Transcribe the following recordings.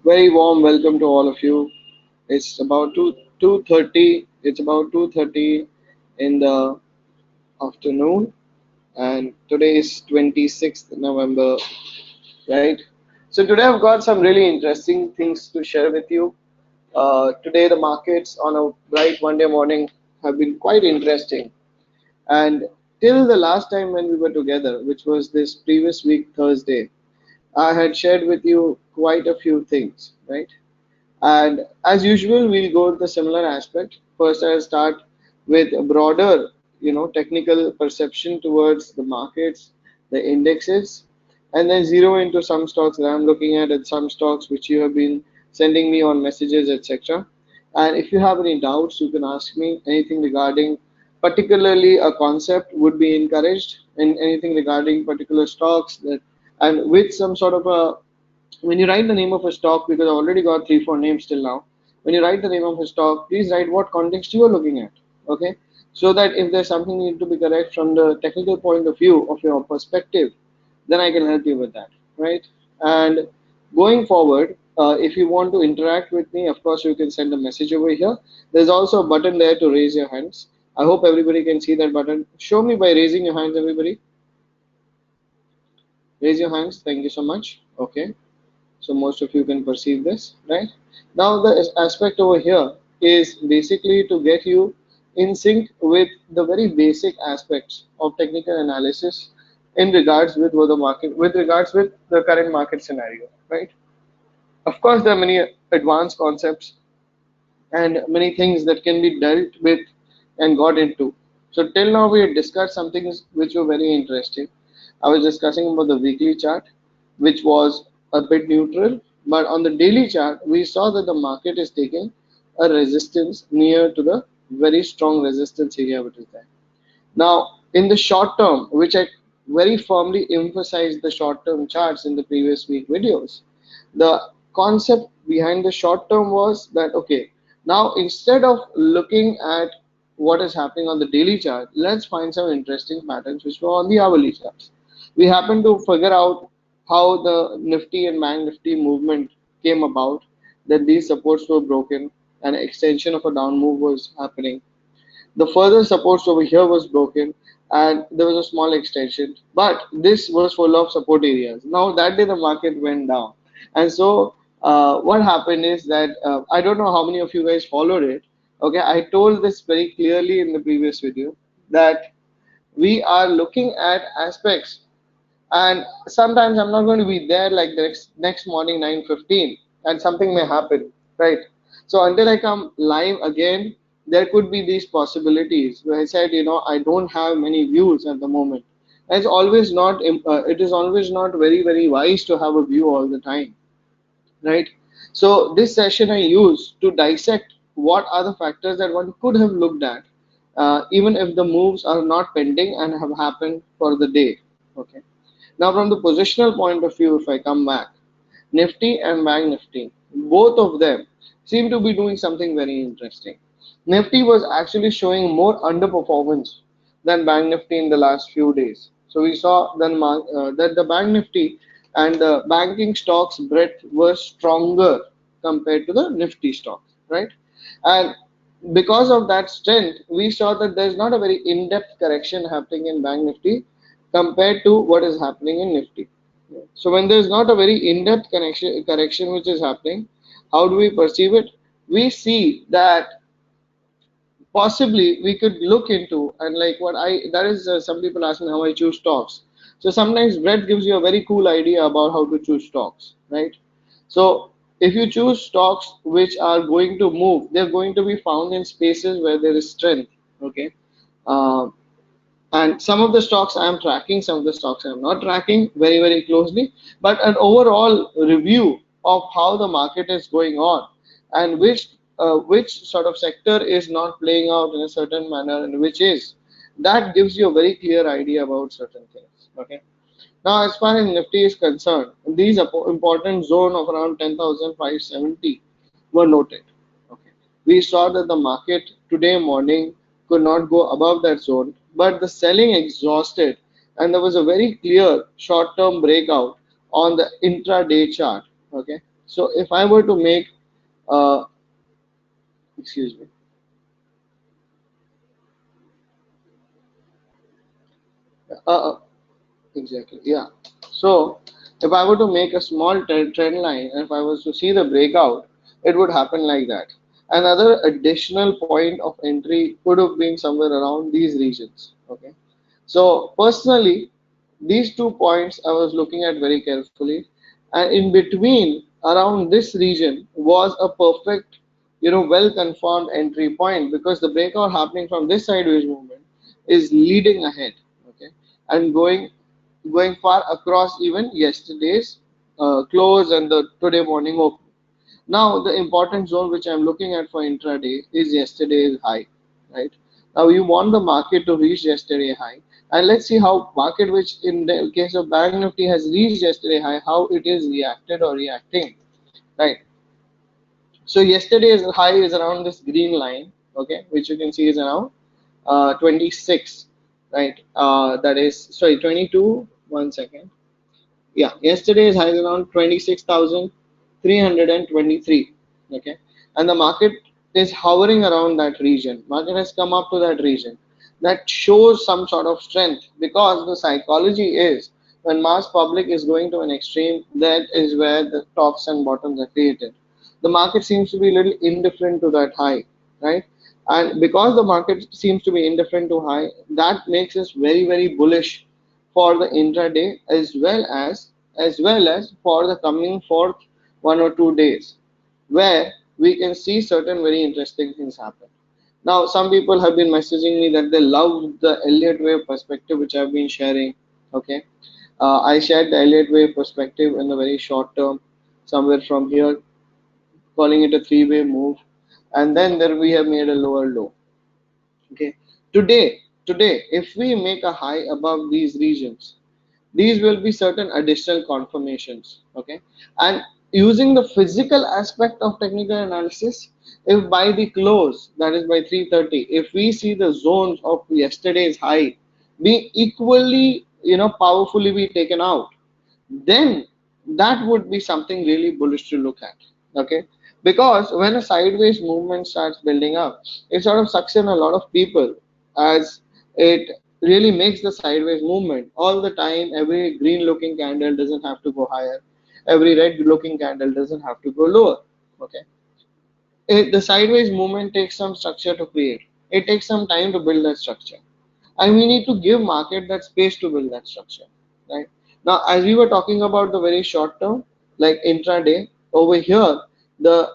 Very warm welcome to all of you. It's about 2:30. It's about 2:30 in the afternoon, and today is 26th November, right? So today I've got some really interesting things to share with you. Today the markets on a bright Monday morning have been quite interesting, and till the last time when we were together, which was this previous week Thursday, I had shared with you quite a few things, right? And as usual, we'll go to the similar aspect. First, I'll start with a broader, technical perception towards the markets, the indexes, and then zero into some stocks that I'm looking at and some stocks which you have been sending me on messages, etc. And if you have any doubts, you can ask me anything regarding particularly a concept would be encouraged, and anything regarding particular stocks that and with some sort of a when you write the name of a stock, because I've already got three, four names till now, when you write the name of a stock, please write what context you are looking at. Okay. So that if there's something need to be correct from the technical point of view of your perspective, then I can help you with that. Right. And going forward, if you want to interact with me, of course, you can send a message over here. There's also a button there to raise your hands. I hope everybody can see that button. Show me by raising your hands, everybody. Raise your hands. Thank you so much. Okay. So most of you can perceive this, right? Now the aspect over here is basically to get you in sync with the very basic aspects of technical analysis in regards with what the market, with regards with the current market scenario, right? Of course, there are many advanced concepts and many things that can be dealt with and got into. So till now we had discussed some things which were very interesting. I was discussing about the weekly chart, which was a bit neutral, but on the daily chart we saw that the market is taking a resistance near to the very strong resistance area which is there. Now, in the short term, which I very firmly emphasized the short term charts in the previous week videos, the concept behind the short term was that okay, now instead of looking at what is happening on the daily chart, let's find some interesting patterns which were on the hourly charts. We happened to figure out how the Nifty and Bank Nifty movement came about, that these supports were broken, an extension of a down move was happening. The further supports over here was broken, and there was a small extension, but this was full of support areas. Now that day the market went down, and so what happened is that I don't know how many of you guys followed it. Okay, I told this very clearly in the previous video that we are looking at aspects, and sometimes I'm not going to be there like the next morning 9:15, and something may happen, right? So until I come live again, there could be these possibilities where I said, I don't have many views at the moment. It's always not it is always not very wise to have a view all the time, right? So this session I use to dissect what are the factors that one could have looked at, even if the moves are not pending and have happened for the day. Okay. Now, from the positional point of view, if I come back, Nifty and Bank Nifty, both of them seem to be doing something very interesting. Nifty was actually showing more underperformance than Bank Nifty in the last few days. So we saw that the Bank Nifty and the banking stocks breadth were stronger compared to the Nifty stocks, right? And because of that strength, we saw that there's not a very in-depth correction happening in Bank Nifty compared to what is happening in Nifty. So when there's not a very in-depth correction which is happening, how do we perceive it? We see that possibly we could look into, and like what I that is some people ask me how I choose stocks. So sometimes Brett gives you a very cool idea about how to choose stocks, right? So if you choose stocks which are going to move, they're going to be found in spaces where there is strength. Okay. Uh, and some of the stocks I am tracking, some of the stocks I am not tracking very closely, but an overall review of how the market is going on and which sort of sector is not playing out in a certain manner and which is, that gives you a very clear idea about certain things. Okay. Now, as far as Nifty is concerned, these important zone of around 10,570 were noted. Okay. We saw that the market today morning could not go above that zone, but the selling exhausted, and there was a very clear short-term breakout on the intraday chart. Okay. So if I were to make, uh, excuse me, uh, exactly, yeah. So if I were to make a small trend line, and if I was to see the breakout, it would happen like that. Another additional point of entry could have been somewhere around these regions. Okay. So personally, these 2 points I was looking at very carefully, and in between around this region was a perfect, well confirmed entry point, because the breakout happening from this sideways movement is leading ahead, okay, and going far across even yesterday's close and the today morning open. Now, the important zone which I'm looking at for intraday is yesterday's high, right? Now, you want the market to reach yesterday high, and let's see how market, which in the case of Bank Nifty has reached yesterday high, how it is reacted or reacting, right? So yesterday's high is around this green line, okay, which you can see is around 26, right? That is, sorry, 22. 1 second. Yeah, yesterday's high is around 26,323. Okay, and the market is hovering around that region. Market has come up to that region. That shows some sort of strength, because the psychology is when mass public is going to an extreme, that is where the tops and bottoms are created. The market seems to be a little indifferent to that high, right? And because the market seems to be indifferent to high, that makes us very, very bullish for the intraday, as well as for the coming forth 1 or 2 days, where we can see certain very interesting things happen. Now, some people have been messaging me that they love the Elliott wave perspective, which I've been sharing. Okay, I shared the Elliott wave perspective in the very short term, somewhere from here, calling it a three-way move, and then there we have made a lower low. Okay, today, if we make a high above these regions, these will be certain additional confirmations, okay, and using the physical aspect of technical analysis, if by the close, that is by 3:30, if we see the zones of yesterday's high be equally, powerfully be taken out, then that would be something really bullish to look at. Okay, because when a sideways movement starts building up, it sort of sucks in a lot of people, as it really makes the sideways movement all the time. Every green looking candle doesn't have to go higher, every red looking candle doesn't have to go lower. Okay, the sideways movement takes some structure to create, it takes some time to build that structure, and we need to give market that space to build that structure, right? Now, as we were talking about the very short term, like intraday, over here, the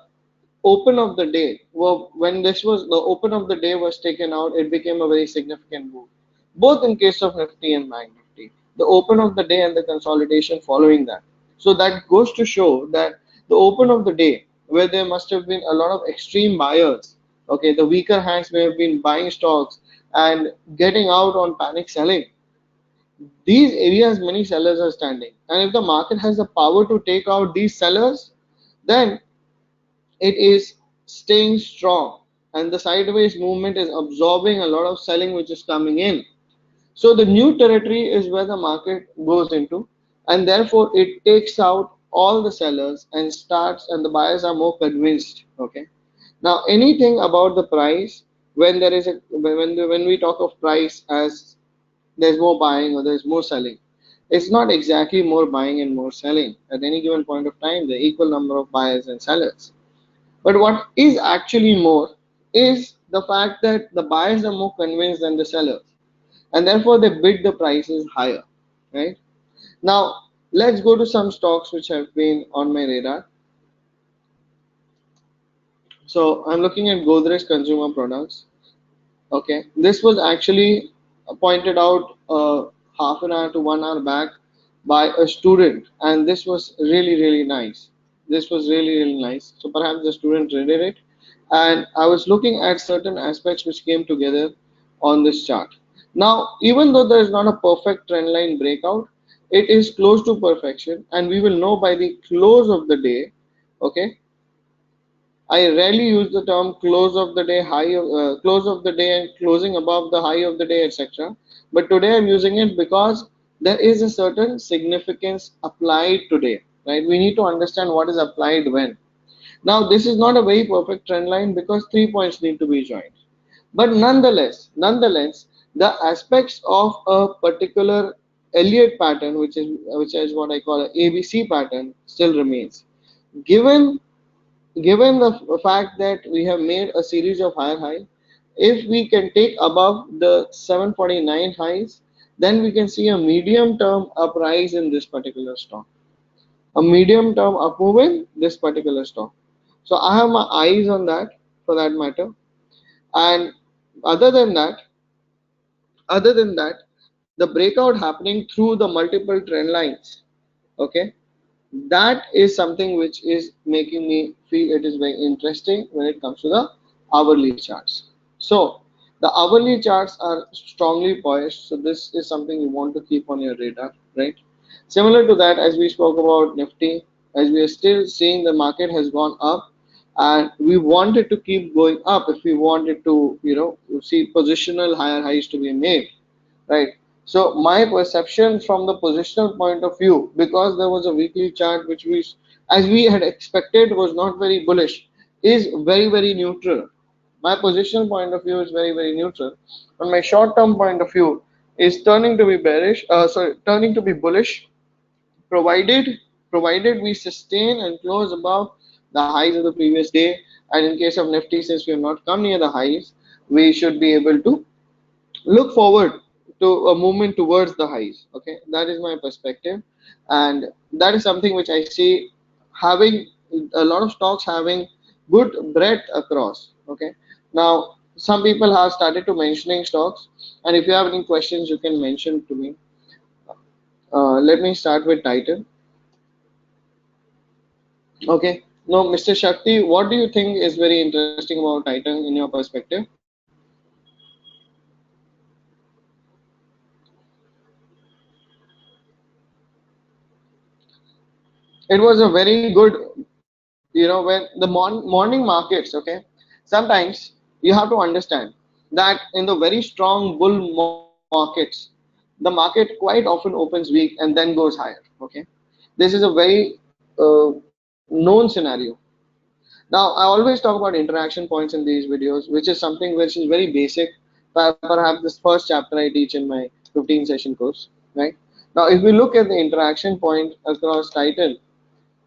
open of the day, well, when this was the open of the day was taken out, it became a very significant move, both in case of Nifty and Bank Nifty, the open of the day and the consolidation following that. So that goes to show that the open of the day, where there must have been a lot of extreme buyers, okay, the weaker hands may have been buying stocks and getting out on panic selling. These areas, many sellers are standing, and if the market has the power to take out these sellers, then it is staying strong, and the sideways movement is absorbing a lot of selling which is coming in. So the new territory is where the market goes into, and therefore it takes out all the sellers and starts, and the buyers are more convinced. Okay, now anything about the price, when there is a when we talk of price as there's more buying or there's more selling, it's not exactly more buying and more selling. At any given point of time, the equal number of buyers and sellers. But what is actually more is the fact that the buyers are more convinced than the sellers, and therefore they bid the prices higher. Right now, let's go to some stocks which have been on my radar. So I'm looking at Godrej Consumer Products. Okay, this was actually pointed out half an hour to 1 hour back by a student, and this was really, really nice. This was really, really nice. So perhaps the student read it, and I was looking at certain aspects which came together on this chart. Now, even though there is not a perfect trend line breakout, it is close to perfection, and we will know by the close of the day. Okay, I rarely use the term close of the day, close of the day, and closing above the high of the day, etc. But today I'm using it because there is a certain significance applied today. right? We need to understand what is applied when. Now, this is not a very perfect trend line because 3 points need to be joined. But nonetheless, the aspects of a particular Elliott pattern, which is what I call a ABC pattern, still remains. Given given the fact that we have made a series of higher high, if we can take above the 749 highs, then we can see a medium term uprise in this particular stock, a medium term up move in this particular stock. So I have my eyes on that for that matter. And other than that, other than that, the breakout happening through the multiple trend lines, okay, that is something which is making me feel it is very interesting when it comes to the hourly charts. So the hourly charts are strongly poised, so this is something you want to keep on your radar, right? Similar to that, as we spoke about Nifty, as we are still seeing the market has gone up, and we wanted to keep going up if we wanted to, see positional higher highs to be made, right? So my perception from the positional point of view, because there was a weekly chart which as we had expected, was not very bullish, is very neutral. My positional point of view is very neutral, but my short-term point of view is turning to be bearish. Sorry, turning to be bullish, provided provided we sustain and close above the highs of the previous day. And in case of Nifty, since we have not come near the highs, we should be able to look forward to a movement towards the highs. Okay, that is my perspective, and that is something which I see having a lot of stocks having good breadth across. Okay, now some people have started to mentioning stocks, and if you have any questions, you can mention to me. Let me start with Titan. Okay, now Mr. Shakti, what do you think is very interesting about Titan in your perspective? It was a very good, when the morning markets, okay, sometimes you have to understand that in the very strong bull markets, the market quite often opens weak and then goes higher. Okay, this is a very known scenario. Now I always talk about interaction points in these videos, which is something which is very basic. Perhaps this first chapter I teach in my 15 session course, right? Now if we look at the interaction point across Titan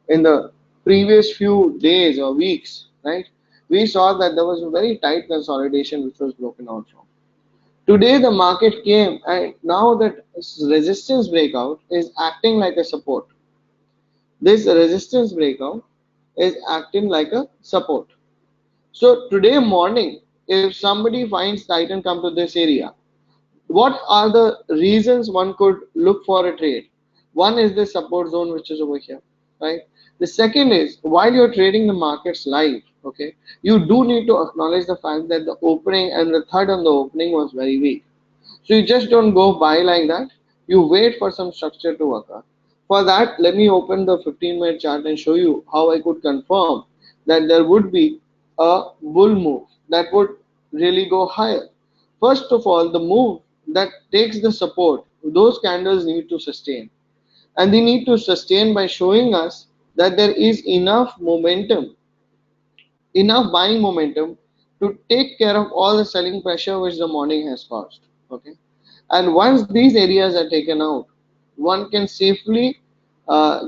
in the previous few days or weeks, right, we saw that there was a very tight consolidation which was broken out from. Today, the market came, and now that resistance breakout is acting like a support. This resistance breakout is acting like a support. So, today morning, if somebody finds Titan come to this area, what are the reasons one could look for a trade? One is the support zone, which is over here, right? The second is while you're trading the markets live, okay, you do need to acknowledge the fact that the opening and the third on the opening was very weak. So you just don't go buy like that. You wait for some structure to occur. For that, let me open the 15-minute chart and show you how I could confirm that there would be a bull move that would really go higher. First of all, the move that takes the support, those candles need to sustain. And they need to sustain by showing us that there is enough buying momentum to take care of all the selling pressure which the morning has caused. Okay, and once these areas are taken out, one can safely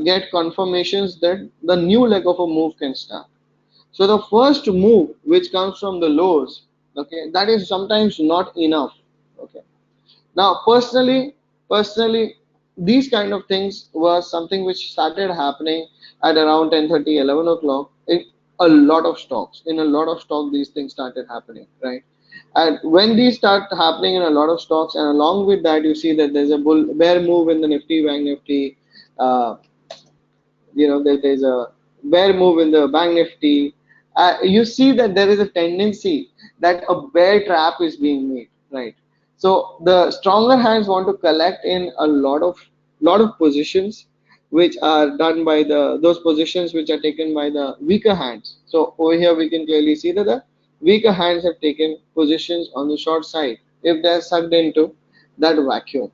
get confirmations that the new leg of a move can start. So the first move which comes from the lows, okay, that is sometimes not enough. Okay, now, personally, these kind of things was something which started happening at around 10:30, 11 o'clock in a lot of stocks. In a lot of stocks, these things started happening, right? And when these start happening in a lot of stocks, and along with that, you see that there's a bear move in the Nifty, Bank Nifty, uh, there's a bear move in the bank nifty. You see that there is a tendency that a bear trap is being made, right? So the stronger hands want to collect in a lot of positions which are done by those positions which are taken by the weaker hands. So over here we can clearly see that the weaker hands have taken positions on the short side if they are sucked into that vacuum.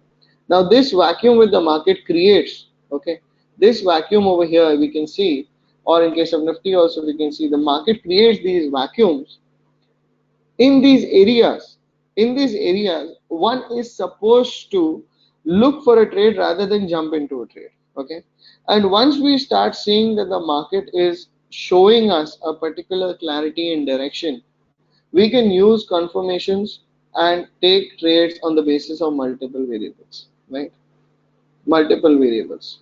Now this vacuum with the market creates, okay, this vacuum over here we can see, or in case of Nifty also we can see the market creates these vacuums in these areas. In these areas, one is supposed to look for a trade rather than jump into a trade. Okay, and once we start seeing that the market is showing us a particular clarity and direction, we can use confirmations and take trades on the basis of multiple variables, right? Multiple variables.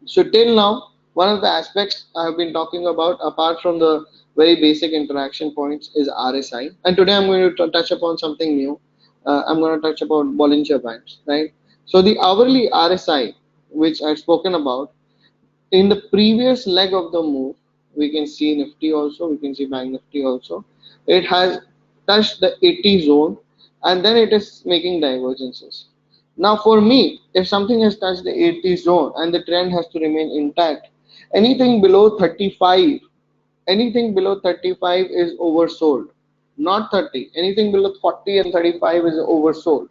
So till now, one of the aspects I have been talking about, apart from the very basic interaction points, is RSI. And today I'm going to touch upon something new. I'm going to touch about Bollinger Bands, right? So the hourly RSI, which I've spoken about, in the previous leg of the move, we can see Nifty also, we can see Bank Nifty also. It has touched the 80 zone and then it is making divergences. Now, for me, if something has touched the 80 zone and the trend has to remain intact, anything below 35, anything below 35 is oversold, not 30. Anything below 40 and 35 is oversold.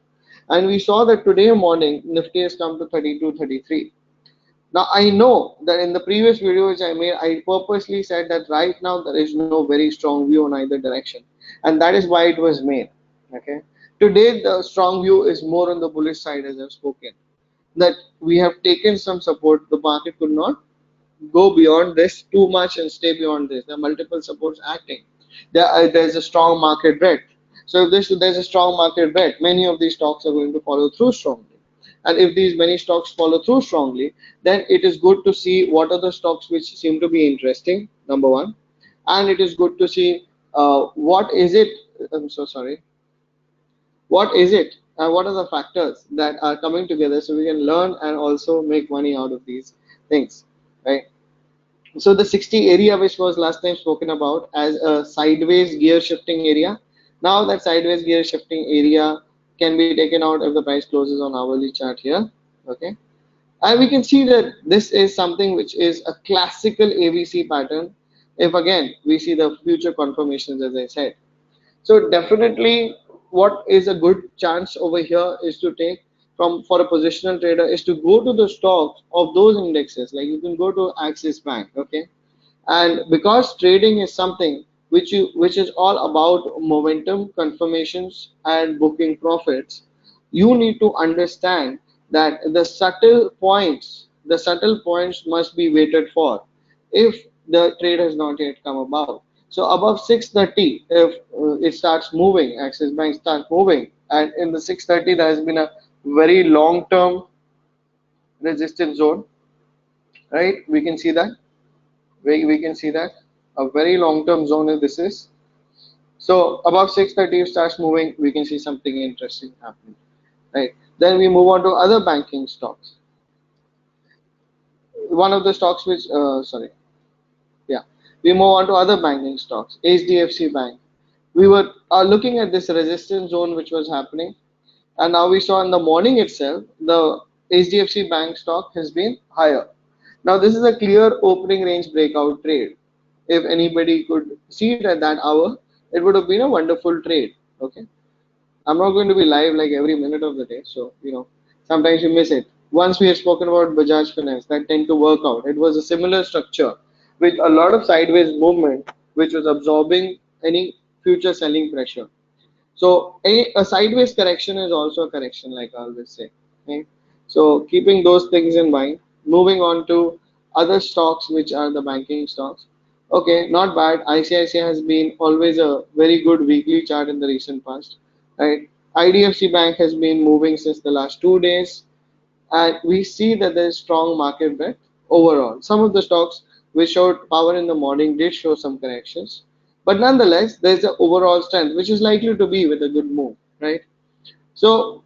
And we saw that today morning Nifty has come to 32, 33. Now I know that in the previous video which I made, I purposely said that right now there is no very strong view on either direction, and that is why it was made. Okay. Today the strong view is more on the bullish side, as I've spoken. That we have taken some support. The market could not go beyond this too much and stay beyond this. There are multiple supports acting. There's a strong market breadth. So if there's a strong market breadth, many of these stocks are going to follow through strongly. And if these many stocks follow through strongly, then it is good to see what are the stocks which seem to be interesting, number one. And it is good to see what is it, I'm so sorry, what is it and what are the factors that are coming together so we can learn and also make money out of these things, right? So the 60 area which was last time spoken about as a sideways gear shifting area, now that sideways gear shifting area can be taken out if the price closes on hourly chart here. Okay, and we can see that this is something which is a classical ABC pattern. If again we see the future confirmations, as I said, so definitely what is a good chance over here is to take from for a positional trader is to go to the stocks of those indexes. Like you can go to Axis Bank, okay, and because trading is something which is all about momentum, confirmations, and booking profits, you need to understand that the subtle points must be waited for if the trade has not yet come about. So above 630, if it starts moving, Axis Bank starts moving, and in the 630 there has been a very long term resistance zone, right? We can see that a very long term zone if this is. So above 630 it starts moving, we can see something interesting happening, right? Then we move on to other banking stocks. One of the stocks which sorry, yeah, we move on to other banking stocks. HDFC Bank, we were looking at this resistance zone which was happening, and now we saw in the morning itself the HDFC Bank stock has been higher. Now this is a clear opening range breakout trade. If anybody could see it at that hour, it would have been a wonderful trade. Okay, I'm not going to be live like every minute of the day, so sometimes you miss it. Once we had spoken about Bajaj Finance, that tend to work out. It was a similar structure with a lot of sideways movement, which was absorbing any future selling pressure. So a sideways correction is also a correction, like I always say. Okay? So keeping those things in mind, moving on to other stocks, which are the banking stocks. Okay, not bad. ICICI has been always a very good weekly chart in the recent past. Right? IDFC Bank has been moving since the last 2 days, and we see that there is strong market breadth overall. Some of the stocks which showed power in the morning did show some corrections, but nonetheless, there's an overall strength which is likely to be with a good move, right? So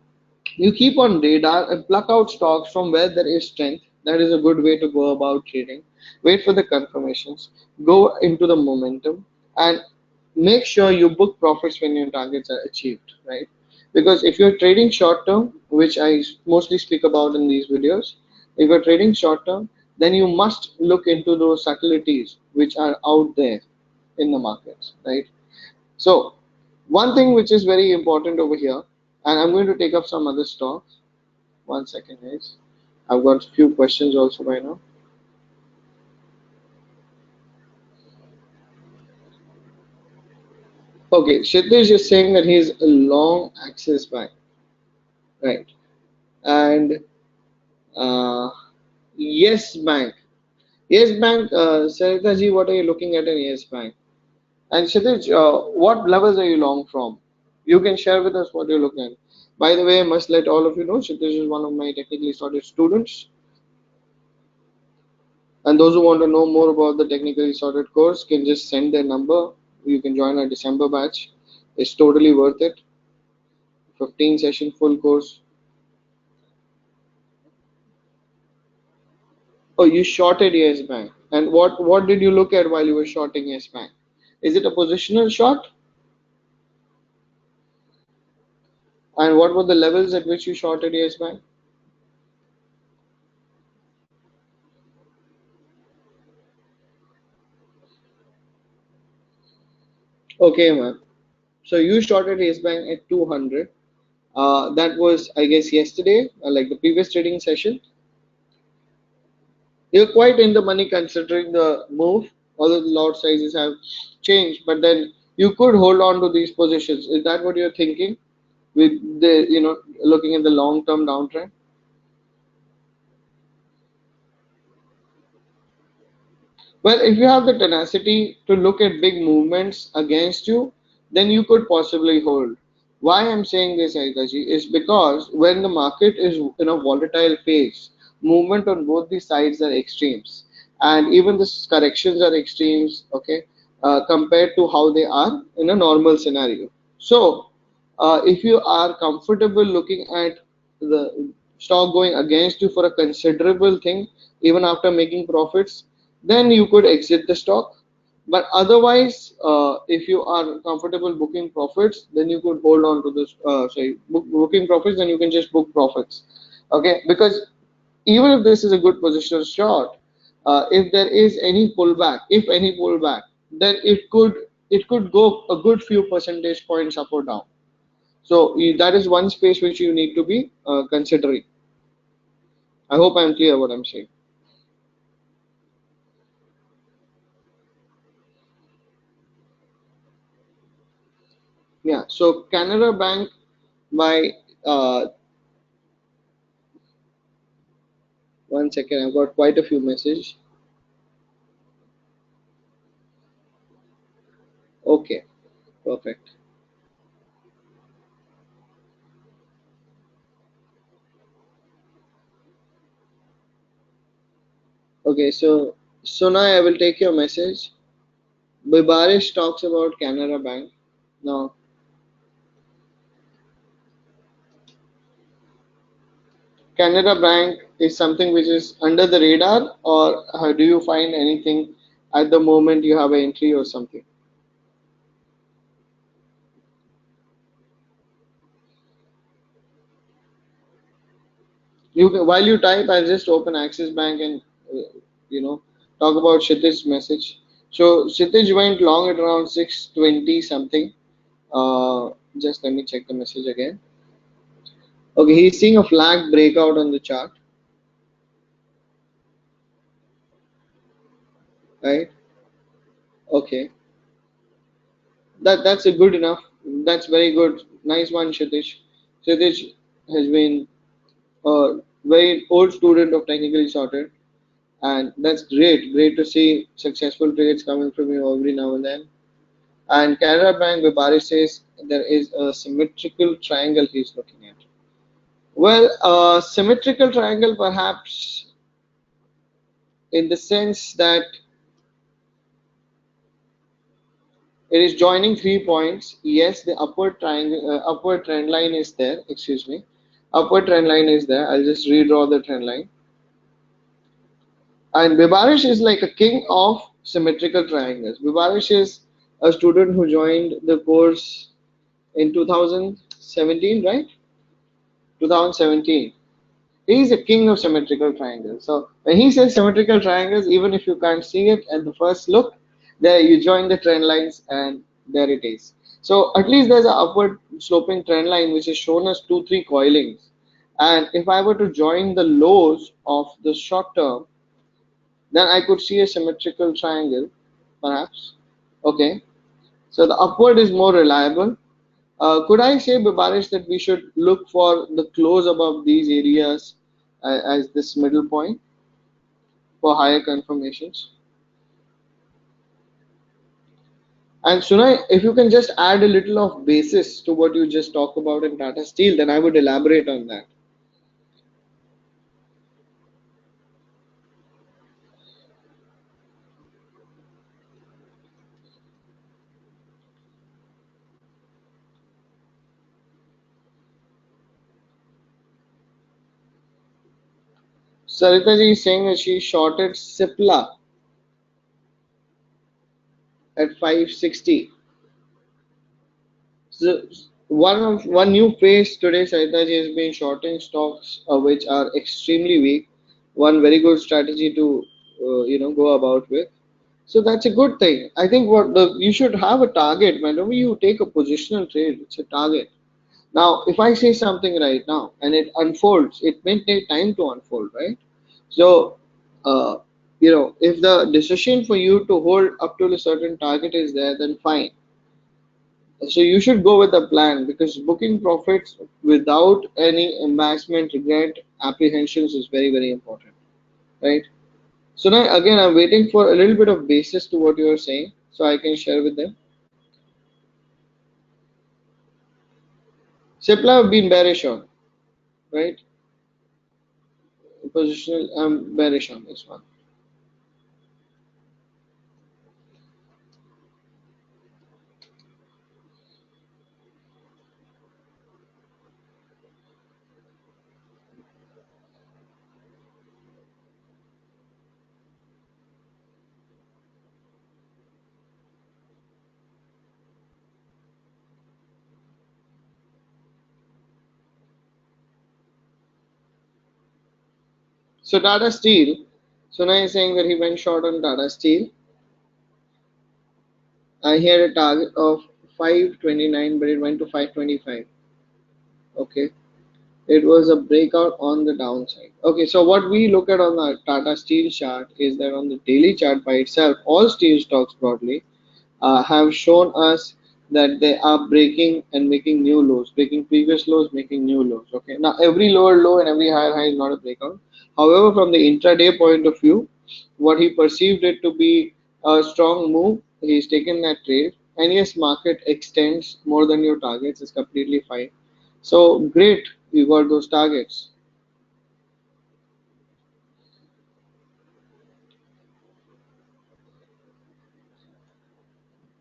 you keep on radar and pluck out stocks from where there is strength. That is a good way to go about trading. Wait for the confirmations, go into the momentum, and make sure you book profits when your targets are achieved, right? Because if you're trading short term, which I mostly speak about in these videos, if you're trading short term, then you must look into those subtleties which are out there in the markets, right? So one thing which is very important over here, and I'm going to take up some other stocks. One second, guys. I've got a few questions also by now. Okay, Kshitish is saying that he's a long Axis Bank, right? And uh, Yes Bank. Yes Bank, Sarita ji, what are you looking at in Yes Bank? And Kshitish, what levels are you long from? You can share with us what you're looking at. By the way, I must let all of you know, Kshitish is one of my technically sorted students. And those who want to know more about the technically sorted course can just send their number. You can join our December batch. It's totally worth it. 15 session full course. Oh, you shorted Yes Bank. And what did you look at while you were shorting Yes Bank? Is it a positional short? And what were the levels at which you shorted Yes Bank? Okay, man. So you shorted Yes Bank at 200. That was, I guess, yesterday, like the previous trading session. You're quite in the money considering the move, although the lot sizes have changed. But then you could hold on to these positions. Is that what you're thinking? With the, looking at the long-term downtrend? Well, if you have the tenacity to look at big movements against you, then you could possibly hold. Why I'm saying this, Aikaji, is because when the market is in a volatile phase, movement on both the sides are extremes, and even the corrections are extremes, okay, compared to how they are in a normal scenario. So, if you are comfortable looking at the stock going against you for a considerable thing, even after making profits, then you could exit the stock. But otherwise, if you are comfortable booking profits, then you could hold on to this. Booking profits, then you can just book profits. Okay, because even if this is a good position short, if there is any pullback, if any pullback, then it could go a good few percentage points up or down. So that is one space which you need to be considering. I hope I'm clear what I'm saying. Yeah. So Canara Bank by uh, one second. I've got quite a few messages. Okay. Perfect. Okay. So now I will take your message. Bibarish talks about Canara Bank. Now Canara Bank is something which is under the radar, or do you find anything at the moment you have an entry or something? While you type, I'll just open Axis Bank and you know talk about Kshitij's message. So Kshitij went long at around 620 something. Just let me check the message again. Okay, he's seeing a flag breakout on the chart, right? Okay, that's a good enough. That's very good. Nice one, Kshitij. Kshitij has been a very old student of Technically Sorted, and that's great. Great to see successful trades coming from you every now and then. And Canara Bank, Vipari says there is a symmetrical triangle he's looking at. Well, symmetrical triangle perhaps in the sense that it is joining 3 points. Yes, the upward triangle, upward trend line is there. Excuse me, upward trend line is there. I'll just redraw the trend line. And Bibarish is like a king of symmetrical triangles. Bibarish is a student who joined the course in 2017, right? 2017. He's a king of symmetrical triangles. So when he says symmetrical triangles, even if you can't see it at the first look, there you join the trend lines and there it is. So at least there's an upward sloping trend line which has shown us 2, 3 coilings. And if I were to join the lows of the short term, then I could see a symmetrical triangle, perhaps. Okay, so the upward is more reliable. Could I say, Bibarish, that we should look for the close above these areas as this middle point for higher confirmations? And Sunay, if you can just add a little of basis to what you just talked about in Tata Steel, then I would elaborate on that. Sarita ji is saying that she shorted Sipla at 560. So one new phase today, Sarita ji has been shorting stocks which are extremely weak. One very good strategy to go about with. So that's a good thing. I think what the you should have a target. Whenever you take a positional trade, it's a target. Now, if I say something right now and it unfolds, it may take time to unfold, right? So, uh, if the decision for you to hold up to a certain target is there, then fine. So you should go with a plan because booking profits without any embarrassment, regret, apprehensions is very, very important, right? So now again, I'm waiting for a little bit of basis to what you are saying, so I can share with them. Sipla have been bearish on, right? Positional, I'm bearish on this one. So Tata Steel, Sunay is saying that he went short on Tata Steel. I had a target of 529, but it went to 525. Okay. It was a breakout on the downside. Okay, so what we look at on the Tata Steel chart is that on the daily chart by itself, all steel stocks broadly have shown us that they are breaking and making new lows, breaking previous lows, making new lows. Okay, now every lower low and every higher high is not a breakout. However, from the intraday point of view, what he perceived it to be a strong move, he's taken that trade. And yes, market extends more than your targets is completely fine. So great, you got those targets.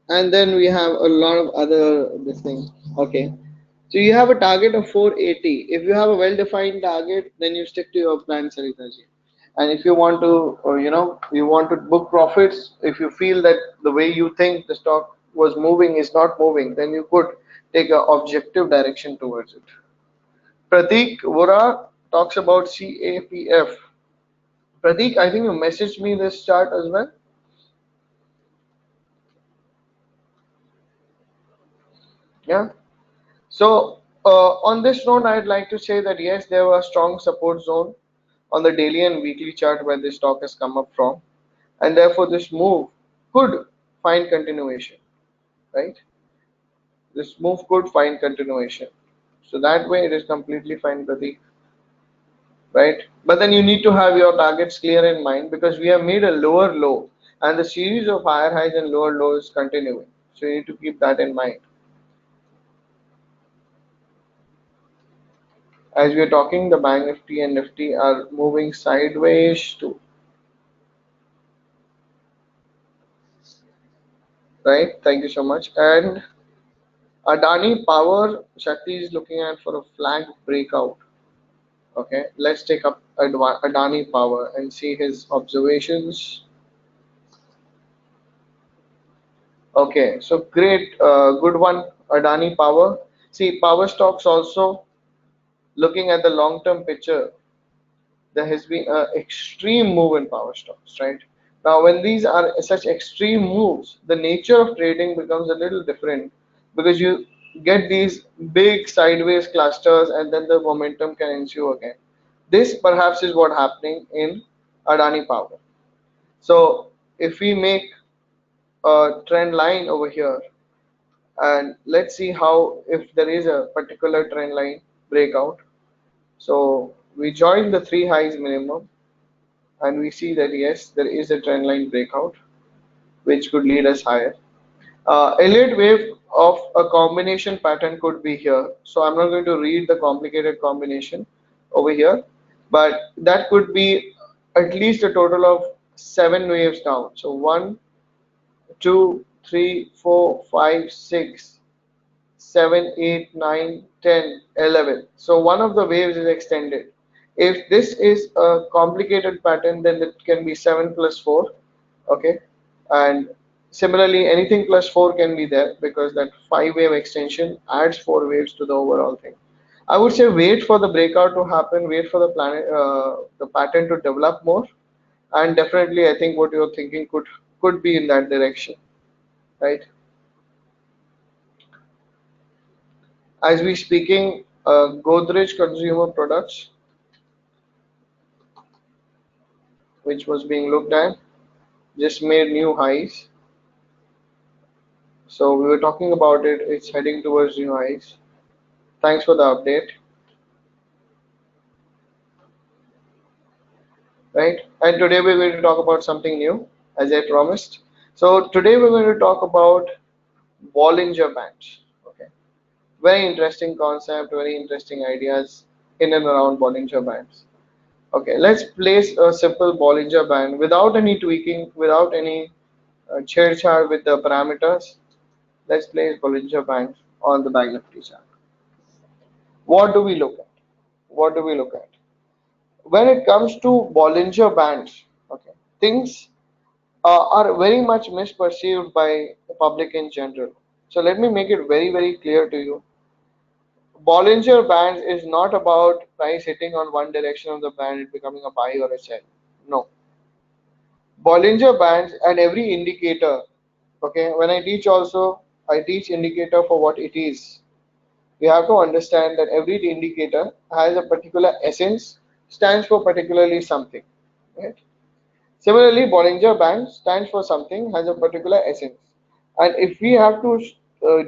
And then we have a lot of other this thing. Okay, so you have a target of 480. If you have a well-defined target, then you stick to your plan, Saritaji. And if you want to, or you want to book profits, if you feel that the way you think the stock was moving is not moving, then you could take an objective direction towards it. Pratik Vora talks about CAPF. Pratik, I think you messaged me this chart as well. Yeah. So on this note, I'd like to say that yes, there was a strong support zone on the daily and weekly chart where this stock has come up from, and therefore this move could find continuation, right? This move could find continuation. So that way it is completely fine, Pratik, right? But then you need to have your targets clear in mind because we have made a lower low and the series of higher highs and lower lows is continuing. So you need to keep that in mind. As we are talking, the Bank Nifty and Nifty are moving sideways too, right? Thank you so much. And Adani Power, Shakti is looking at for a flag breakout. Okay, let's take up Adani Power and see his observations. Okay, so great, good one, Adani Power. See, power stocks also looking at the long-term picture. There has been an extreme move in power stocks, right? Now, when these are such extreme moves, the nature of trading becomes a little different because you get these big sideways clusters, and then the momentum can ensue again. This perhaps is what happening in Adani Power. So if we make a trend line over here, and let's see how, if there is a particular trend line breakout. So we join the three highs minimum, and we see that yes, there is a trend line breakout which could lead us higher. Elliott wave of a combination pattern could be here. So I'm not going to read the complicated combination over here, but that could be at least a total of seven waves down. So one, two, three, four, five, six, 7, 8, 9, 10, 11. So one of the waves is extended. If this is a complicated pattern, then it can be 7 plus 4. Okay. And similarly, anything plus 4 can be there because that 5 wave extension adds 4 waves to the overall thing. I would say wait for the breakout to happen, wait for the planet, the pattern to develop more, and definitely I think what you're thinking could be in that direction, right? As we speaking, Godrej Consumer Products, which was being looked at, just made new highs. So we were talking about it. It's heading towards new highs. Thanks for the update, right? And today we're going to talk about something new, as I promised. So today we're going to talk about Bollinger Bands. Okay, very interesting concept, very interesting ideas in and around Bollinger Bands. Okay, let's place a simple Bollinger Band without any tweaking, without any chart with the parameters. Let's place Bollinger Bands on the Bank Nifty chart. What do we look at? What do we look at? When it comes to Bollinger Bands, okay, things are very much misperceived by the public in general. So let me make it very, very clear to you. Bollinger Bands is not about price hitting on one direction of the band, it becoming a buy or a sell. No. Bollinger Bands and every indicator, okay, when I teach also, I teach indicator for what it is. We have to understand that every indicator has a particular essence, stands for particularly something. Right? Similarly, Bollinger Band stands for something, has a particular essence. And if we have to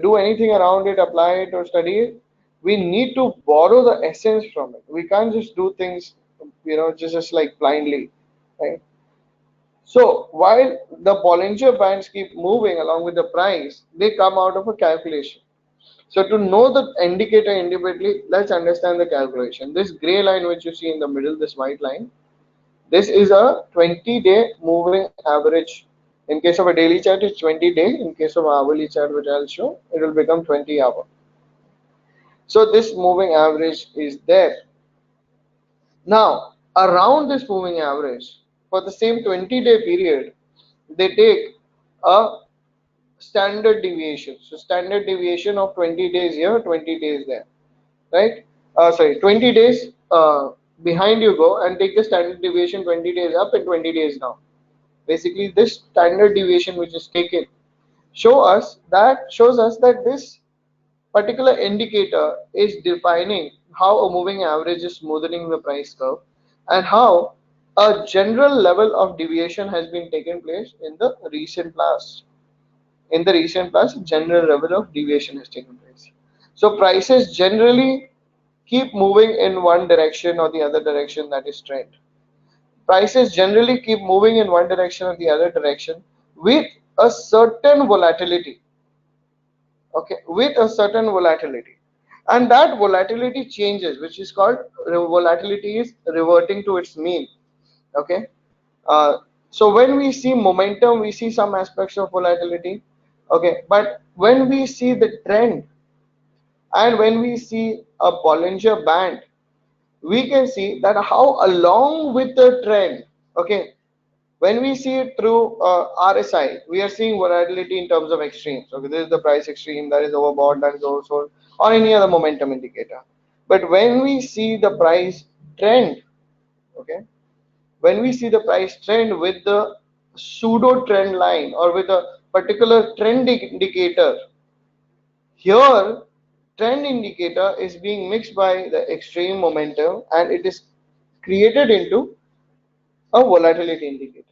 do anything around it, apply it or study it, we need to borrow the essence from it. We can't just do things, just like blindly. Right? So while the Bollinger Bands keep moving along with the price, they come out of a calculation. So to know the indicator individually, let's understand the calculation. This gray line which you see in the middle, this white line, this is a 20-day moving average. In case of a daily chart, it's 20 day. In case of hourly chart, which I'll show, it will become 20 hour. So this moving average is there. Now, around this moving average, for the same 20-day period, they take a standard deviation. So standard deviation of 20 days here, 20 days there, right? Sorry, 20 days behind you go and take the standard deviation 20 days up and 20 days down. Basically, this standard deviation which is taken shows us that this particular indicator is defining how a moving average is smoothing the price curve and how a general level of deviation has been taken place in the recent past. In the recent past, general level of deviation has taken place. So prices generally keep moving in one direction or the other direction, that is trend. Prices generally keep moving in one direction or the other direction with a certain volatility. Okay, with a certain volatility. And that volatility changes, which is called volatility is reverting to its mean. Okay. Uh, so when we see momentum, we see some aspects of volatility. Okay, but when we see the trend and when we see a Bollinger Band, we can see that how along with the trend, okay, when we see it through RSI, we are seeing volatility in terms of extremes. Okay, this is the price extreme, that is overbought, that is oversold, or any other momentum indicator. But when we see the price trend, okay, when we see the price trend with the pseudo trend line or with a particular trend indicator, here trend indicator is being mixed by the extreme momentum and it is created into a volatility indicator.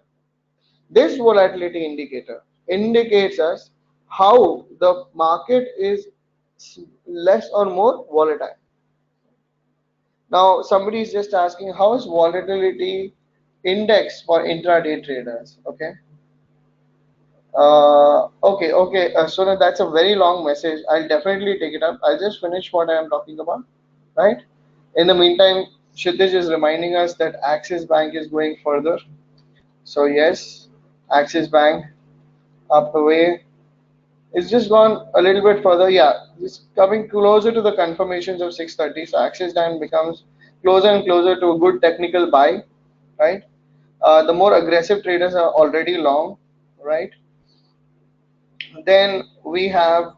This volatility indicator indicates us how the market is less or more volatile. Now, somebody is just asking how is volatility index for intraday traders? Okay. So now that's a very long message. I'll definitely take it up. I'll just finish what I am talking about, right? In the meantime, Kshitij is reminding us that Axis Bank is going further. So yes, Axis Bank up the way. It's just gone a little bit further. Yeah, it's coming closer to the confirmations of 630. So Axis Bank becomes closer and closer to a good technical buy, right? The more aggressive traders are already long, right? Then we have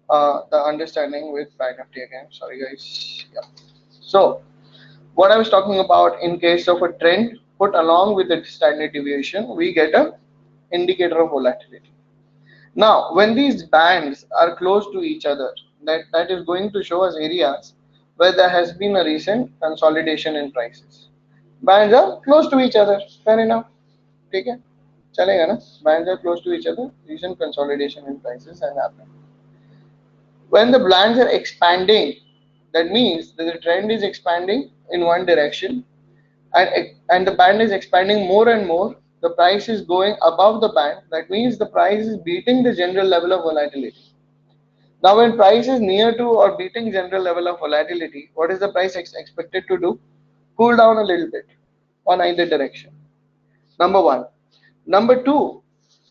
the understanding with Bank Nifty again. Sorry, guys. Yeah. So what I was talking about, in case of a trend put along with the standard deviation, we get a indicator of volatility. Now, when these bands are close to each other, that is going to show us areas where there has been a recent consolidation in prices. Bands are close to each other. Fair enough. ठीक है चलेगा ना bands are close to each other, recent consolidation in prices has happened. When the bands are expanding, that means that the trend is expanding in one direction, and the band is expanding more and more. The price is going above the band. That means the price is beating the general level of volatility. Now, when price is near to or beating general level of volatility, what is the price expected to do? Cool down a little bit on either direction. Number one. Number two,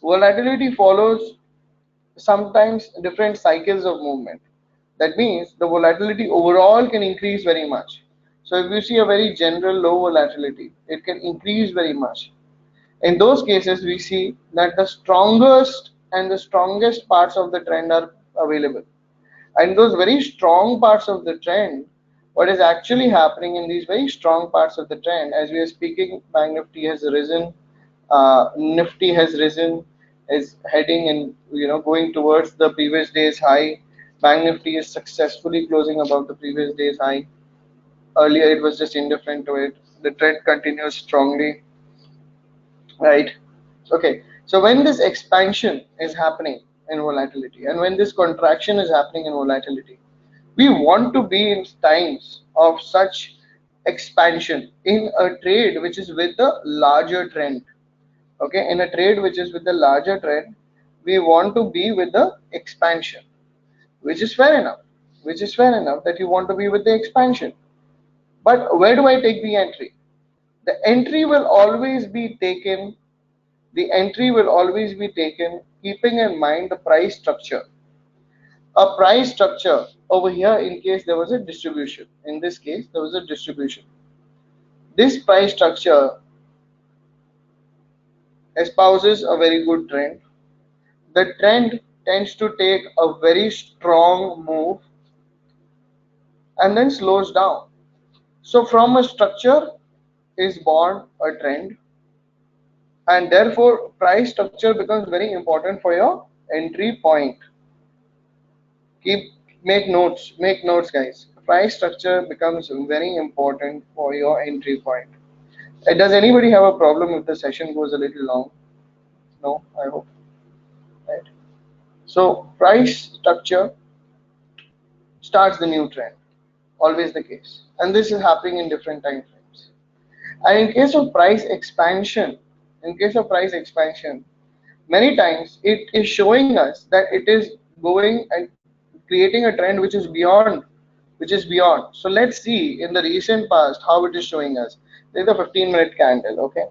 volatility follows sometimes different cycles of movement. That means the volatility overall can increase very much. So if you see a very general low volatility, it can increase very much. In those cases, we see that the strongest parts of the trend are available. And those very strong parts of the trend, what is actually happening in these very strong parts of the trend, as we are speaking, Bank Nifty has risen, Nifty has risen, is heading and going towards the previous day's high. Bank Nifty is successfully closing above the previous day's high. Earlier it was just indifferent to it. The trend continues strongly, right? Okay, so when this expansion is happening in volatility and when this contraction is happening in volatility, we want to be in times of such expansion in a trade which is with the larger trend. Okay, in a trade which is with the larger trend, we want to be with the expansion, which is fair enough. Which is fair enough that you want to be with the expansion. But where do I take the entry? The entry will always be taken the entry will always be taken keeping in mind the price structure. A price structure over here, in case there was a distribution. In this case, there was a distribution. This price structure espouses a very good trend. The trend tends to take a very strong move and then slows down. So from a structure is born a trend, and therefore price structure becomes very important for your entry point. Keep make notes, guys. Price structure becomes very important for your entry point. Does anybody have a problem if the session goes a little long? No, I hope. Right. So price structure starts the new trend. Always the case. And this is happening in different time frames. And in case of price expansion, many times it is showing us that it is going and creating a trend which is beyond. So let's see in the recent past how it is showing us. Take the 15-minute candle. Okay,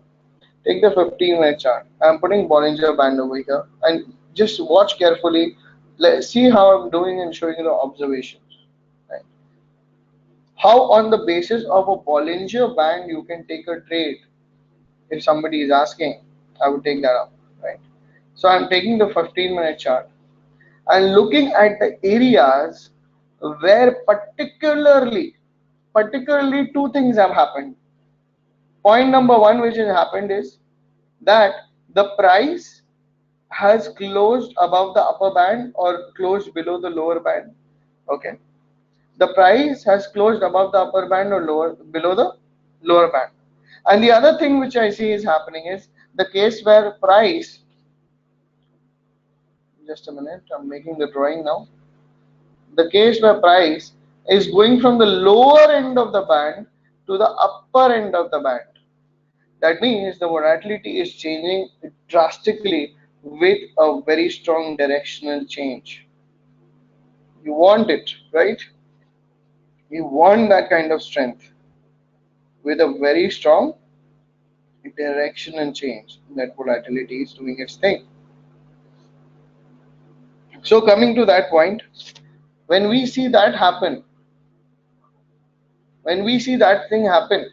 take the 15-minute chart. I'm putting Bollinger Band over here and just watch carefully. Let's see how I'm doing and showing you the observations, right? How on the basis of a Bollinger Band you can take a trade. If somebody is asking, I would take that up, right? So I'm taking the 15-minute chart and looking at the areas where particularly two things have happened. Point number one which has happened is that the price has closed above the upper band or closed below the lower band. Okay, the price has closed above the upper band or lower below the lower band. And the other thing which I see is happening is the case where price, just a minute, I'm making the drawing now. The case where price is going from the lower end of the band to the upper end of the band. That means the volatility is changing drastically with a very strong directional change. You want it, right? You want that kind of strength with a very strong directional change. That volatility is doing its thing. So coming to that point, when we see that happen, when we see that thing happen,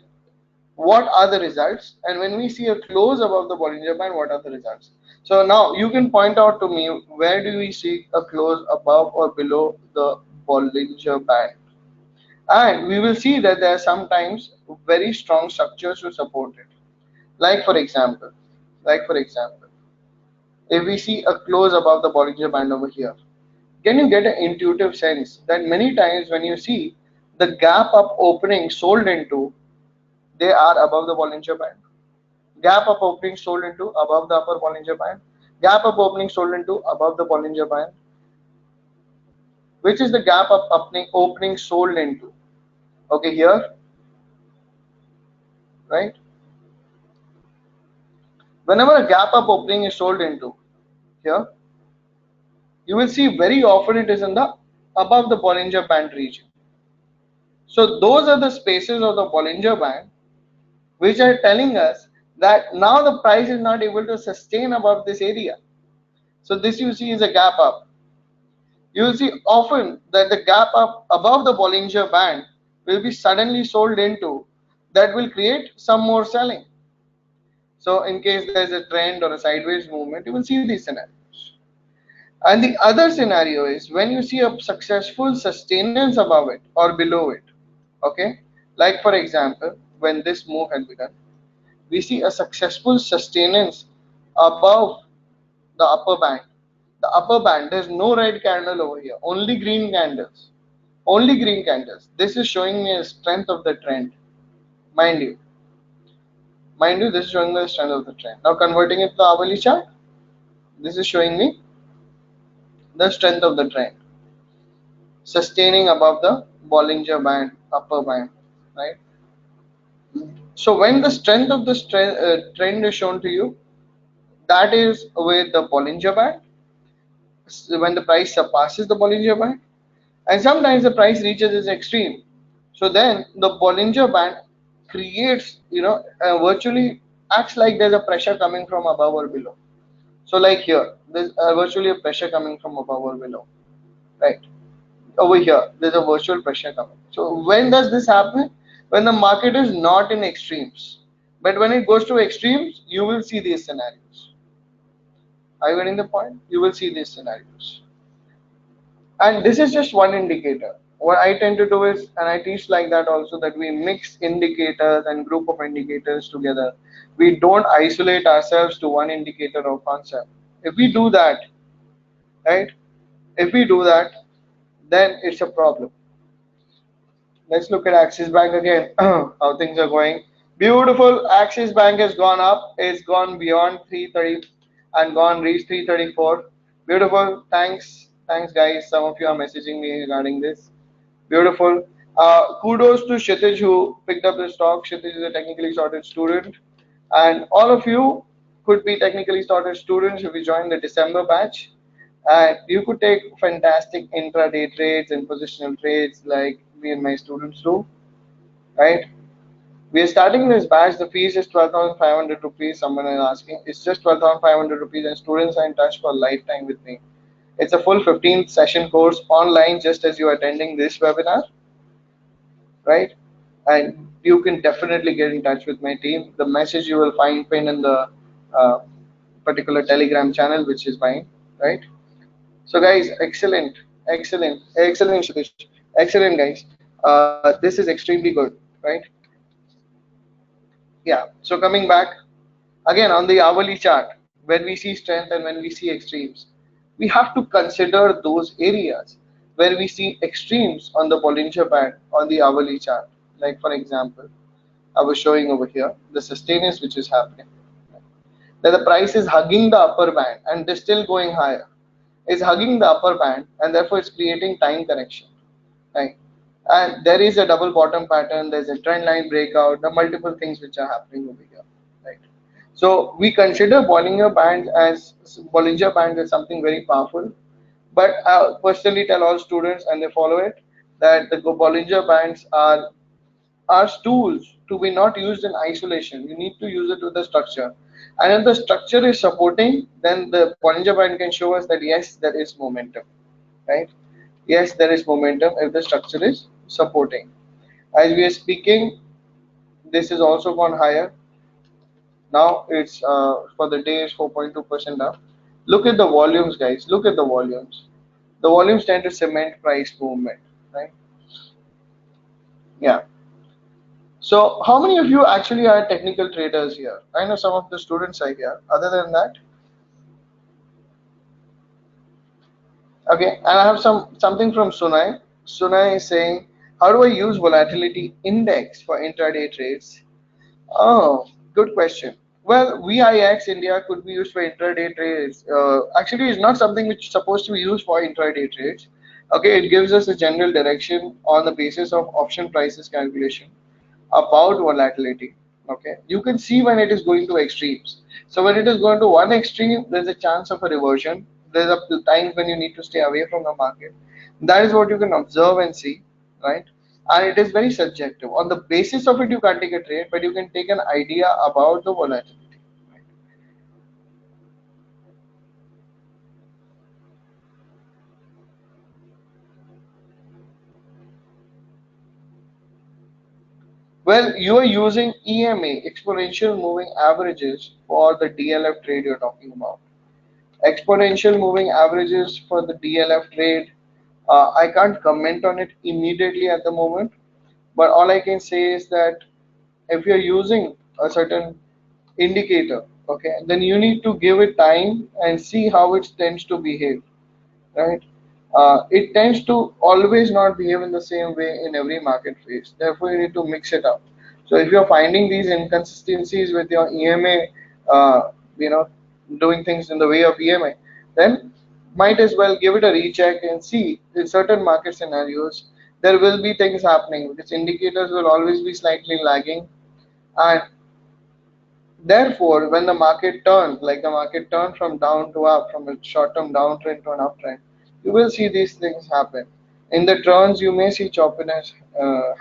what are the results? And when we see a close above the Bollinger Band, what are the results? So now you can point out to me, where do we see a close above or below the Bollinger Band? And we will see that there are sometimes very strong structures to support it. Like for example, if we see a close above the Bollinger Band over here, can you get an intuitive sense that many times when you see the gap up opening sold into, they are above the Bollinger Band? Gap up opening sold into above the upper Bollinger Band. Gap up opening sold into above the Bollinger Band. Which is the gap up opening sold into? Okay, here, right? Whenever a gap up opening is sold into here, you will see very often it is in the above the Bollinger Band region. So those are the spaces of the Bollinger Band which are telling us that now the price is not able to sustain above this area. So this you see is a gap up. You will see often that the gap up above the Bollinger Band will be suddenly sold into, that will create some more selling. So in case there is a trend or a sideways movement, you will see these scenarios. And the other scenario is when you see a successful sustenance above it or below it. Okay, like for example, when this move had begun, we see a successful sustenance above the upper band. The upper band, there's no red candle over here, only green candles. Only green candles. This is showing me a strength of the trend. Mind you. Mind you, this is showing the strength of the trend. Now converting it to hourly chart, this is showing me the strength of the trend. Sustaining above the Bollinger Band, upper band, right? So when the strength of the trend is shown to you, that is with the Bollinger Band. When the price surpasses the Bollinger Band, and sometimes the price reaches its extreme. So then the Bollinger Band creates, virtually acts like there's a pressure coming from above or below. So like here, there's virtually a pressure coming from above or below, right? Over here, there's a virtual pressure coming. So when does this happen? When the market is not in extremes. But when it goes to extremes, you will see these scenarios. Are you getting the point? You will see these scenarios. And this is just one indicator. What I tend to do is, and I teach like that also, that we mix indicators and group of indicators together. We don't isolate ourselves to one indicator or concept. If we do that, right? If we do that, then it's a problem. Let's look at Axis Bank again. How things are going. Beautiful. Axis Bank has gone up. It's gone beyond 330 and gone reached 334. Beautiful. Thanks, guys. Some of you are messaging me regarding this. Beautiful. Kudos to Kshitij who picked up the stock. Kshitij is a technically sorted student, and all of you could be technically sorted students if you join the December batch. And you could take fantastic intraday trades and positional trades like me and my students do, right? We are starting this batch. The fees is 12,500 rupees. Someone is asking. It's just 12,500 rupees, and students are in touch for a lifetime with me. It's a full 15 session course online, just as you are attending this webinar, right? And you can definitely get in touch with my team. The message you will find pinned in the uh, particular Telegram channel, which is mine, right? So guys, excellent, Shitish. Excellent, guys. This is extremely good, right? Yeah. So coming back again on the hourly chart. when we see strength and when we see extremes, we have to consider those areas where we see extremes on the Bollinger Band on the hourly chart. Like for example, I was showing over here the sustenance which is happening. That the price is hugging the upper band and is still going higher. It's hugging the upper band and therefore it's creating time correction. Right? And there is a double bottom pattern, there's a trend line breakout, the multiple things which are happening over here. Right? So we consider Bollinger Band as something very powerful, but I personally tell all students and they follow it that the Bollinger Bands are tools to be not used in isolation. You need to use it with the structure. And if the structure is supporting, then the Bollinger Band can show us that yes, there is momentum, right? Yes, there is momentum if the structure is supporting. As we are speaking, this is also gone higher. Now it's for the day is 4.2% up. Look at the volumes, guys. Look at the volumes. The volumes tend to cement price movement, right? Yeah. So, how many of you actually are technical traders here? I know some of the students are here. Other than that, okay. And I have something from Sunay. Sunay is saying, "How do I use volatility index for intraday trades?" Oh, good question. Well, VIX India could be used for intraday trades. Actually, it's not something which is supposed to be used for intraday trades. Okay, it gives us a general direction on the basis of option prices calculation about volatility. Okay, you can see when it is going to extremes. So when it is going to one extreme, there's a chance of a reversion. There's a times when you need to stay away from the market. That is what you can observe and see, right? And it is very subjective. On the basis of it, you can't take a trade, but you can take an idea about the volatility. Well, you are using EMA, exponential moving averages, for the DLF trade you're talking about. Exponential moving averages for the DLF trade, I can't comment on it immediately at the moment, but all I can say is that if you're using a certain indicator, okay, then you need to give it time and see how it tends to behave, right? It tends to always not behave in the same way in every market phase. Therefore, you need to mix it up. So if you're finding these inconsistencies with your EMA, you know, doing things in the way of EMA, then might as well give it a recheck and see in certain market scenarios there will be things happening because indicators will always be slightly lagging, and therefore, when the market turns, like the market turned from down to up, from a short-term downtrend to an uptrend, you will see these things happen. In the turns, you may see choppiness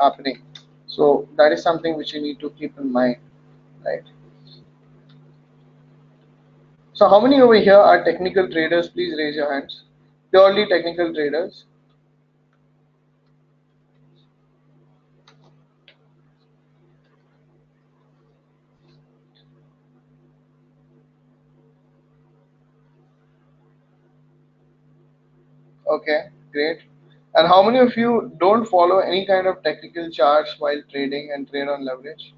happening. So that is something which you need to keep in mind, right? So how many over here are technical traders? Please raise your hands. Purely technical traders. Okay, great. And how many of you don't follow any kind of technical charts while trading and trade on leverage?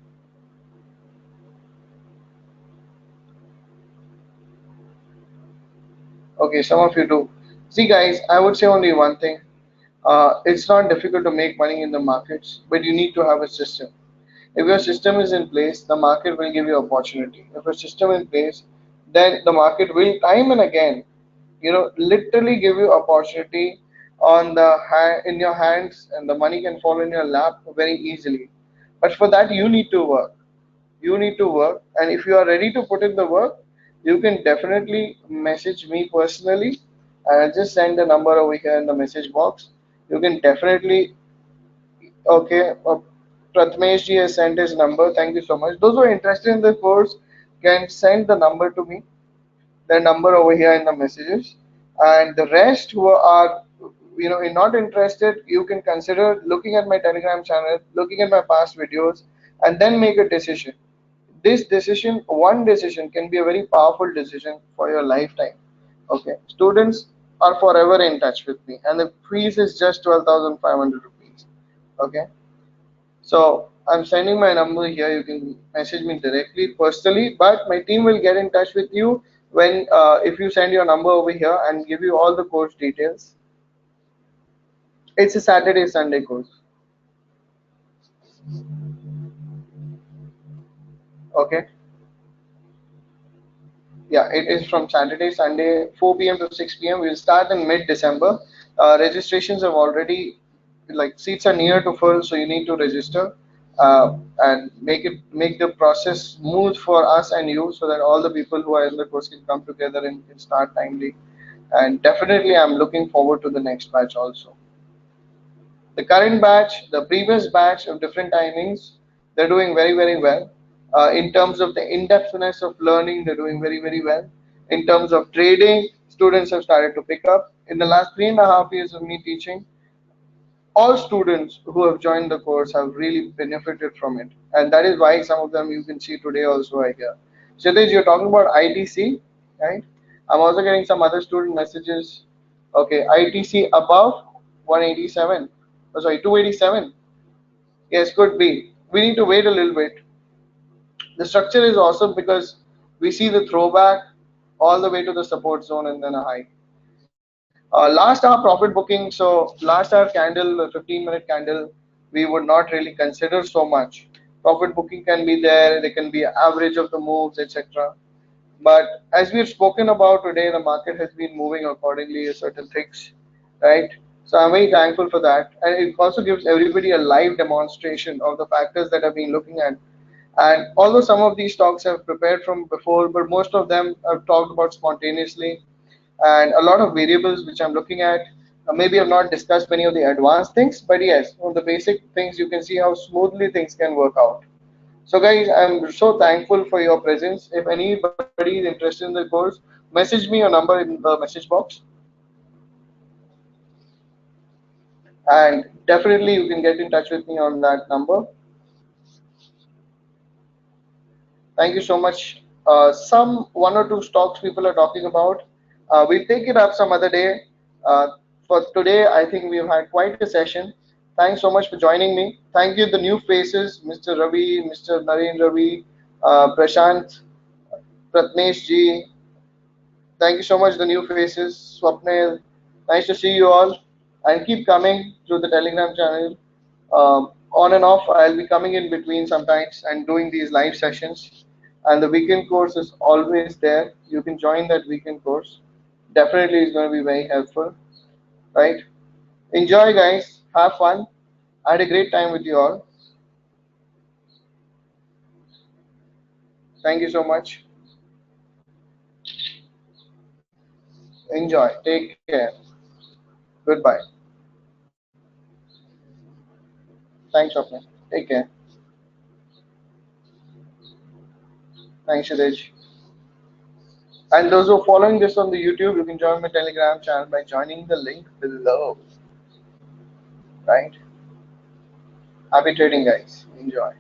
Okay, some of you do. See, guys, I would say only one thing. It's not difficult to make money in the markets, but you need to have a system. If your system is in place, the market will give you opportunity. If your system is in place, then the market will time and again, literally give you opportunity in your hands, and the money can fall in your lap very easily. But for that, you need to work. You need to work, and if you are ready to put in the work, you can definitely message me personally. I'll just send the number over here in the message box. You can definitely, okay, Pratmesh ji has sent his number. Thank you so much. Those who are interested in the course can send the number to me, the number over here in the messages. And the rest who are, not interested, you can consider looking at my Telegram channel, looking at my past videos, and then make a decision. This decision, one decision, can be a very powerful decision for your lifetime. Okay, students are forever in touch with me, and the fees is just 12,500 rupees. Okay, so I'm sending my number here. You can message me directly personally, but my team will get in touch with you when if you send your number over here and give you all the course details. It's a Saturday Sunday course. Okay. Yeah, it is from Saturday, Sunday, 4 p.m. to 6 p.m. We'll start in mid-December. Registrations have already, like seats are near to full, so you need to register and make the process smooth for us and you, so that all the people who are in the course can come together and can start timely. And definitely, I'm looking forward to the next batch also. The current batch, the previous batch of different timings, they're doing very, very well. In terms of the in-depthness of learning, they're doing very, very well. In terms of trading, students have started to pick up. In the last 3.5 years of me teaching, all students who have joined the course have really benefited from it. And that is why some of them you can see today also I hear. Kshitij, you're talking about ITC, right? I'm also getting some other student messages. Okay, ITC above 187. Oh, sorry, 287. Yes, could be. We need to wait a little bit. The structure is awesome because we see the throwback all the way to the support zone and then a high. Last hour profit booking, so last hour candle, 15-minute candle, we would not really consider so much. Profit booking can be there, they can be average of the moves, etc. But as we've spoken about today, the market has been moving accordingly, certain things, right? So I'm very thankful for that. And it also gives everybody a live demonstration of the factors that I've been looking at. And although some of these talks have prepared from before, but most of them I've talked about spontaneously, and a lot of variables which I'm looking at. Maybe I've not discussed many of the advanced things, but yes, on the basic things, you can see how smoothly things can work out. So, guys, I'm so thankful for your presence. If anybody is interested in the course, message me your number in the message box, and definitely you can get in touch with me on that number. Thank you so much. Some one or two stocks people are talking about. We'll take it up some other day. Uh, for today, I think we've had quite a session. Thanks so much for joining me. Thank you, the new faces, Mr. Ravi, Mr. Naren Ravi, Prashant, Pratnesh ji. Thank you so much, the new faces, Swapnil. Nice to see you all, and keep coming through the Telegram channel. On and off, I'll be coming in between sometimes and doing these live sessions. And the weekend course is always there. You can join that weekend course. Definitely, it's going to be very helpful, right? Enjoy, guys. Have fun. I had a great time with you all. Thank you so much. Enjoy. Take care. Goodbye. Thanks, Swapna. Take care. Thanks, Shadej. And those who are following this on the YouTube, you can join my Telegram channel by joining the link below. Right? Happy trading, guys. Enjoy.